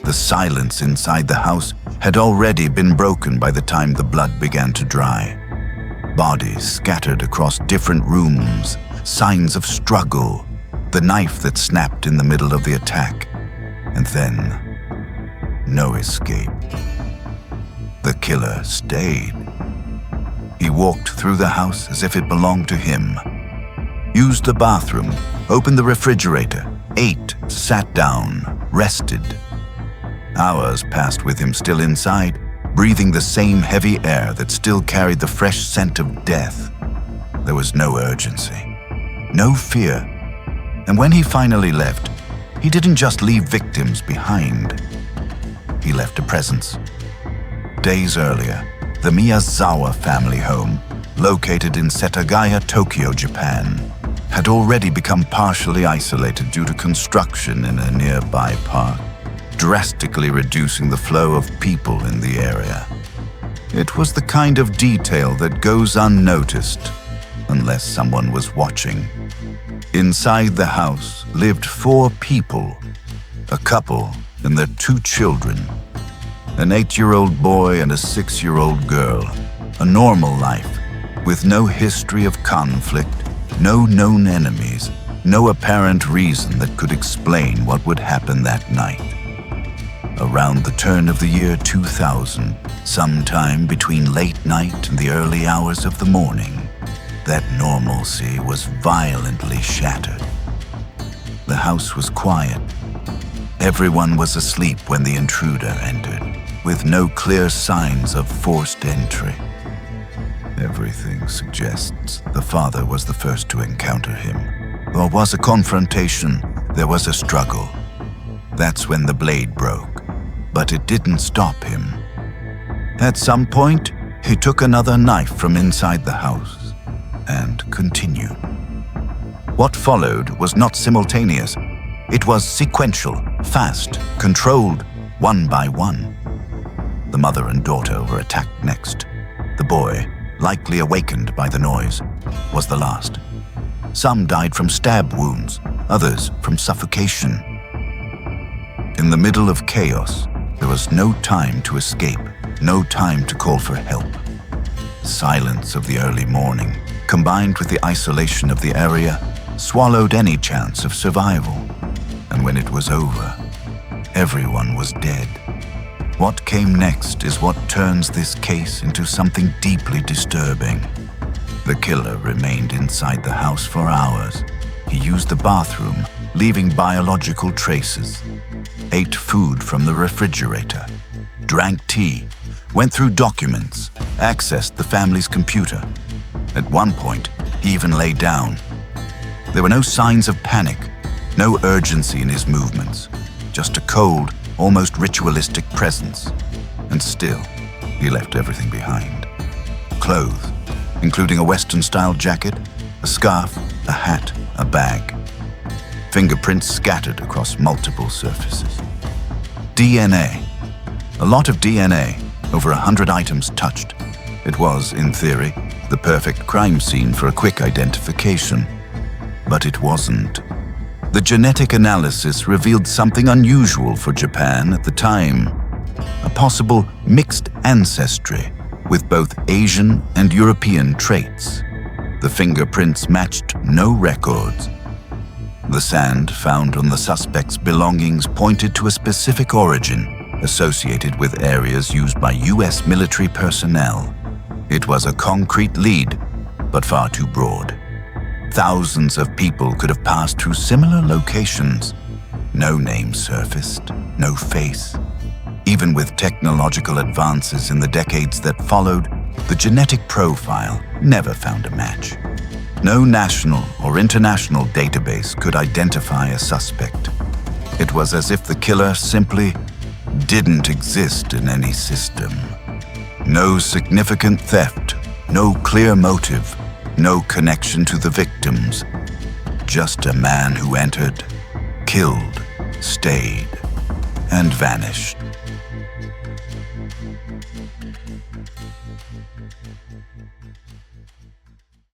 The silence inside the house had already been broken by the time the blood began to dry. Bodies scattered across different rooms, signs of struggle, the knife that snapped in the middle of the attack, and then no escape. The killer stayed. He walked through the house as if it belonged to him, used the bathroom, opened the refrigerator, ate, sat down, rested. Hours passed with him still inside, breathing the same heavy air that still carried the fresh scent of death. There was no urgency, no fear. And when he finally left, he didn't just leave victims behind. He left a presence. Days earlier, the Miyazawa family home, located in Setagaya, Tokyo, Japan, had already become partially isolated due to construction in a nearby park, drastically reducing the flow of people in the area. It was the kind of detail that goes unnoticed unless someone was watching. Inside the house lived 4 people, a couple and their 2 children, an 8-year-old boy and a 6-year-old girl, a normal life with no history of conflict, no known enemies, no apparent reason that could explain what would happen that night. Around the turn of the year 2000, sometime between late night and the early hours of the morning, that normalcy was violently shattered. The house was quiet. Everyone was asleep when the intruder entered, with no clear signs of forced entry. Everything suggests the father was the first to encounter him. There was a confrontation, there was a struggle. That's when the blade broke, but it didn't stop him. At some point, he took another knife from inside the house and continued. What followed was not simultaneous. It was sequential, fast, controlled, one by one. The mother and daughter were attacked next. The boy, likely awakened by the noise, was the last. Some died from stab wounds, others from suffocation. In the middle of chaos, there was no time to escape, no time to call for help. The silence of the early morning, combined with the isolation of the area, swallowed any chance of survival. And when it was over, everyone was dead. What came next is what turns this case into something deeply disturbing. The killer remained inside the house for hours. He used the bathroom, leaving biological traces, ate food from the refrigerator, drank tea, went through documents, accessed the family's computer. At one point, he even lay down. There were no signs of panic, no urgency in his movements, just a cold, almost ritualistic presence. And still, he left everything behind. Clothes, including a Western-style jacket, a scarf, a hat, a bag. Fingerprints scattered across multiple surfaces. DNA. A lot of DNA, over 100 items touched. It was, in theory, the perfect crime scene for a quick identification. But it wasn't. The genetic analysis revealed something unusual for Japan at the time. A possible mixed ancestry with both Asian and European traits. The fingerprints matched no records. The sand found on the suspect's belongings pointed to a specific origin associated with areas used by US military personnel. It was a concrete lead, but far too broad. Thousands of people could have passed through similar locations. No name surfaced, no face. Even with technological advances in the decades that followed, the genetic profile never found a match. No national or international database could identify a suspect. It was as if the killer simply didn't exist in any system. No significant theft, no clear motive, no connection to the victims. Just a man who entered, killed, stayed, and vanished.